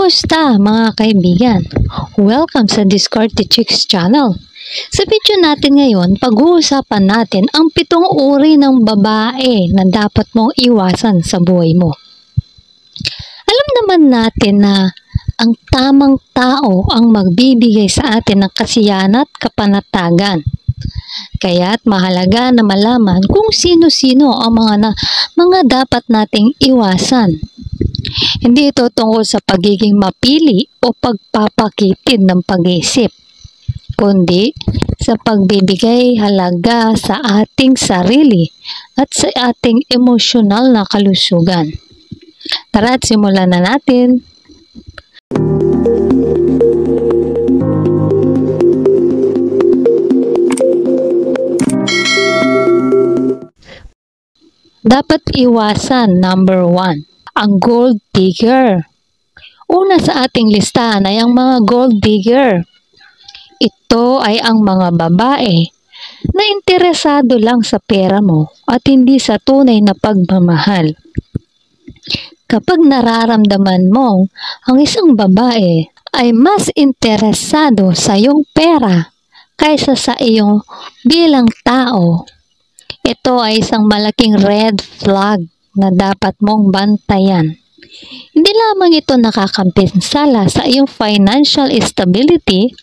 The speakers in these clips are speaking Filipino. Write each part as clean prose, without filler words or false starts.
Kumusta mga kaibigan? Welcome sa Discord Chicks channel. Sa video natin ngayon, pag-uusapan natin ang 7 uri ng babae na dapat mong iwasan sa buhay mo. Alam naman natin na ang tamang tao ang magbibigay sa atin ng kasiyahan at kapanatagan. Kaya't mahalaga na malaman kung sino-sino ang mga dapat nating iwasan. Hindi ito tungkol sa pagiging mapili o pagpapakitid ng pag-iisip, kundi sa pagbibigay halaga sa ating sarili at sa ating emosyonal na kalusugan. Tara at simulan na natin. Dapat iwasan, number 1. Ang gold digger. Una sa ating listahan ay ang mga gold digger. Ito ay ang mga babae na interesado lang sa pera mo at hindi sa tunay na pagmamahal. Kapag nararamdaman mong ang isang babae ay mas interesado sa iyong pera kaysa sa iyong bilang tao, ito ay isang malaking red flag na dapat mong bantayan. Hindi lamang ito nakakapinsala sa iyong financial stability,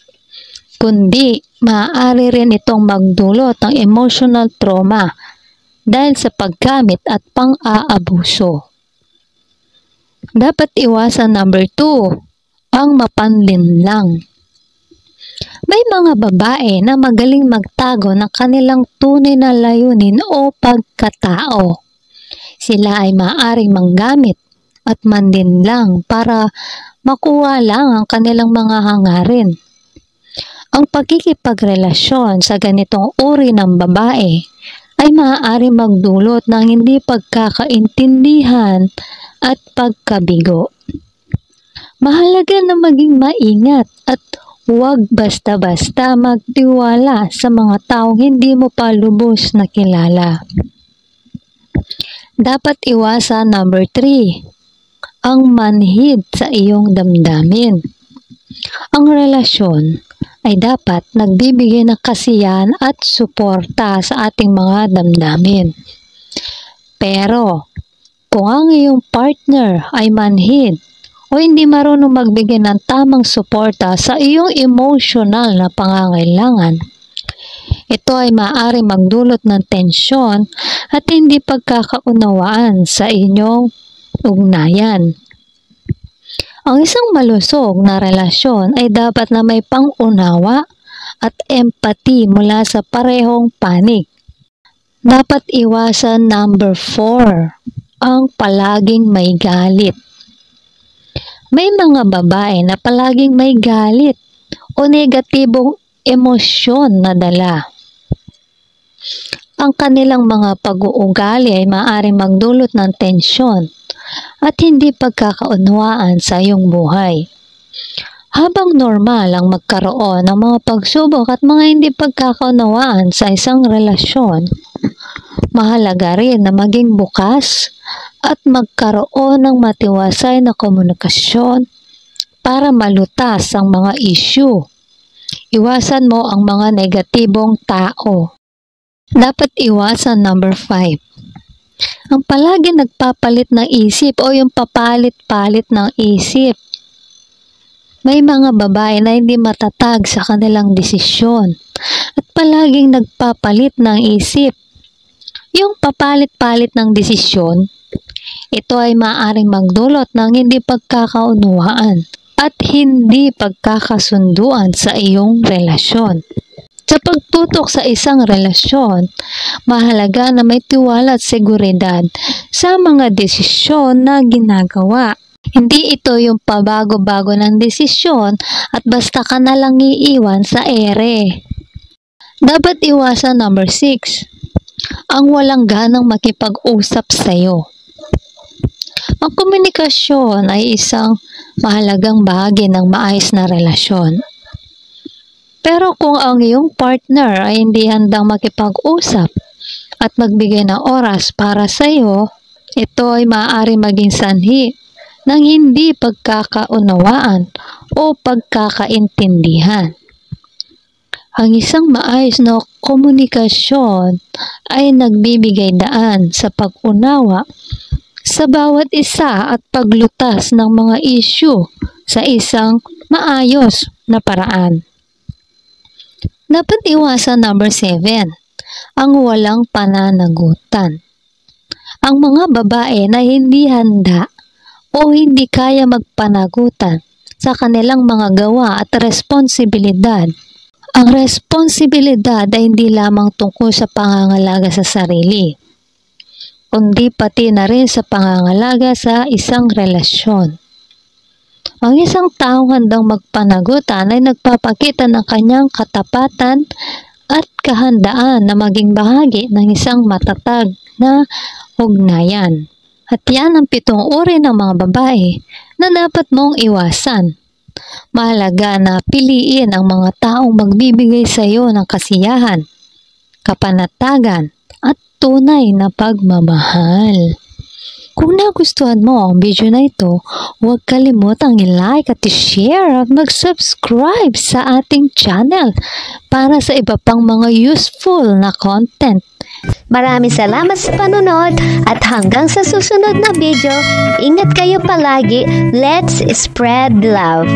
kundi maaari rin itong magdulot ng emotional trauma dahil sa paggamit at pang-aabuso. Dapat iwasan, number 2, ang mapanlinlang. May mga babae na magaling magtago ng kanilang tunay na layunin o pagkatao. Sila ay maaaring manggamit at mandinlang para makuha lang ang kanilang mga hangarin. Ang pagkikipagrelasyon sa ganitong uri ng babae ay maaaring magdulot ng hindi pagkakaintindihan at pagkabigo. Mahalaga na maging maingat at huwag basta-basta magtiwala sa mga taong hindi mo pa lubos na kilala. Dapat iwasan, number 3, ang manhid sa iyong damdamin. Ang relasyon ay dapat nagbibigay ng kasiyahan at suporta sa ating mga damdamin. Pero, kung ang iyong partner ay manhid o hindi marunong magbigay ng tamang suporta sa iyong emotional na pangangailangan, ito ay maaari magdulot ng tensyon at hindi pagkakaunawaan sa inyong ugnayan. Ang isang malusog na relasyon ay dapat na may pang-unawa at empathy mula sa parehong panig. Dapat iwasan, number 4, ang palaging may galit. May mga babae na palaging may galit o negatibong emosyon na dala. Ang kanilang mga pag-uugali ay maaaring magdulot ng tensyon at hindi pagkakaunawaan sa iyong buhay. Habang normal ang magkaroon ng mga pagsubok at mga hindi pagkakaunawaan sa isang relasyon, mahalaga rin na maging bukas at magkaroon ng matiwasay na komunikasyon para malutas ang mga issue. Iwasan mo ang mga negatibong tao. Dapat iwasan, number 5, ang palagi nagpapalit ng isip o yung papalit-palit ng isip. May mga babae na hindi matatag sa kanilang desisyon at palaging nagpapalit ng isip. Yung papalit-palit ng desisyon, ito ay maaaring magdulot ng hindi pagkakaunawaan at hindi pagkakasunduan sa iyong relasyon. Sa pagtutok sa isang relasyon, mahalaga na may tiwala at seguridad sa mga desisyon na ginagawa. Hindi ito yung pabago-bago ng desisyon at basta ka na lang iiwan sa ere. Dapat iwasan, number 6, ang walang ganang makipag-usap sa iyo. Ang komunikasyon ay isang mahalagang bahagi ng maayos na relasyon. Pero kung ang iyong partner ay hindi handang makipag-usap at magbigay ng oras para sa iyo, ito ay maaari maging sanhi ng hindi pagkakaunawaan o pagkakaintindihan. Ang isang maayos na komunikasyon ay nagbibigay daan sa pag-unawa sa bawat isa at paglutas ng mga isyu sa isang maayos na paraan. Dapat iwasan number 7, ang walang pananagutan. Ang mga babae na hindi handa o hindi kaya magpanagutan sa kanilang mga gawa at responsibilidad. Ang responsibilidad ay hindi lamang tungkol sa pangangalaga sa sarili, kundi pati na rin sa pangangalaga sa isang relasyon. Ang isang taong handang magpanagutan ay nagpapakita ng kanyang katapatan at kahandaan na maging bahagi ng isang matatag na ugnayan. At yan ang 7 uri ng mga babae na dapat mong iwasan. Mahalaga na piliin ang mga taong magbibigay sa iyo ng kasiyahan, kapanatagan, at tunay na pagmamahal. Kung nagustuhan mo ang video na ito, huwag kalimutang i-like at i-share at mag-subscribe sa ating channel para sa iba pang mga useful na content. Maraming salamat sa panonood at hanggang sa susunod na video, ingat kayo palagi. Let's spread love!